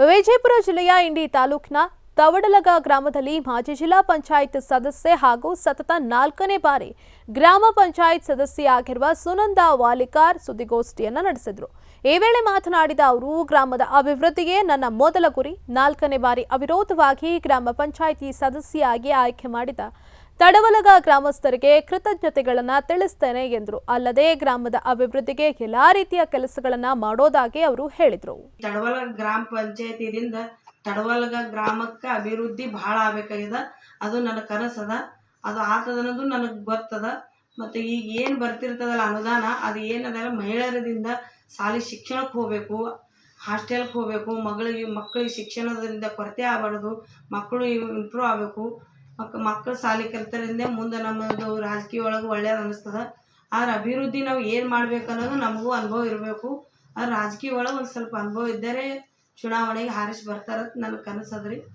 ವಿಜಯಪುರ ಜಿಲ್ಲೆಯ ಇಂಡಿ ತಾಲೂಕಿನ ತವಡಲಗ ಗ್ರಾಮದಲ್ಲಿ ಮಾಜಿ ಜಿಲ್ಲಾ ಪಂಚಾಯತ್ ಸದಸ್ಯೆ ಹಾಗೂ ಸತತ 4ನೇ ಬಾರಿ ಗ್ರಾಮ ಪಂಚಾಯತ್ ಸದಸ್ಯೆಯಾಗಿರುವ ಸುನಂದಾ ವಾಲಿಕಾರ್ ಸುದ್ದಿಗೋಷ್ಠಿಯನ್ನು ನಡೆಸಿದರು. ಈ ವೇಳೆ ಮಾತನಾಡಿದ ಅವರು, ಗ್ರಾಮದ ಅಭಿವೃದ್ಧಿಯೇ ನನ್ನ ಮೊದಲ ಗುರಿ. 4ನೇ ಬಾರಿ ಅವಿರೋಧವಾಗಿ ಗ್ರಾಮ ಪಂಚಾಯಿತಿ ಸದಸ್ಯೆಯಾಗಿ ಆಯ್ಕೆ ಮಾಡಿದ ತಡವಲಗ ಗ್ರಾಮಸ್ಥರಿಗೆ ಕೃತಜ್ಞತೆಗಳನ್ನು ತಿಳಿಸುತ್ತೇನೆ ಎಂದರು. ಅಲ್ಲದೆ ಗ್ರಾಮದ ಅಭಿವೃದ್ಧಿಗೆ ಎಲ್ಲಾ ರೀತಿಯ ಕೆಲಸಗಳನ್ನು ಮಾಡೋದಾಗಿ ಅವರು ಹೇಳಿದರು. ತಡವಲಗ ಗ್ರಾಮ ಪಂಚಾಯತಿಯಿಂದ ತಡವಲಗ ಗ್ರಾಮಕ್ಕೆ ಅಭಿವೃದ್ಧಿ ಬಹಳ ಆಗಬೇಕಾಗಿದೆ. ಅದು ನನ್ನ ಕನಸದ, ಅದು ಆಗ್ತದನ್ನೋದು ನನಗೆ ಗೊತ್ತದ. ಮತ್ತು ಈಗ ಏನು ಬರ್ತಿರ್ತದಲ್ಲ ಅನುದಾನ, ಅದು ಏನದಲ್ಲ ಮಹಿಳೆಯರಿಂದ ಶಾಲೆ ಶಿಕ್ಷಣಕ್ಕೆ ಹೋಗಬೇಕು, ಹಾಸ್ಟೆಲ್ಗೆ ಹೋಗಬೇಕು, ಮಕ್ಕಳಿಗೆ ಶಿಕ್ಷಣದಿಂದ ಕೊರತೆ ಆಗಬಾರ್ದು, ಮಕ್ಕಳು ಇಂಪ್ರೂವ್ ಆಗಬೇಕು. ಮಕ್ಕಳು ಶಾಲೆ ಕಲಿತರಿಂದ ಮುಂದೆ ನಮ್ಮದು ರಾಜಕೀಯ ಒಳಗೆ ಒಳ್ಳೇದು ಅನ್ನಿಸ್ತದೆ. ಆದ್ರೆ ಅಭಿವೃದ್ಧಿ ನಾವು ಏನು ಮಾಡ್ಬೇಕು ಅನ್ನೋದು ನಮಗೂ ಅನುಭವ ಇರಬೇಕು. ಆದ್ರೆ ರಾಜಕೀಯ ಒಳಗೆ ಒಂದು ಸ್ವಲ್ಪ ಅನುಭವ ಇದ್ದರೆ ಚುನಾವಣೆಗೆ ಹಾರಿಸಿ ಬರ್ತಾರಂತ ನನ್ನ ಕನಸದ್ರಿ.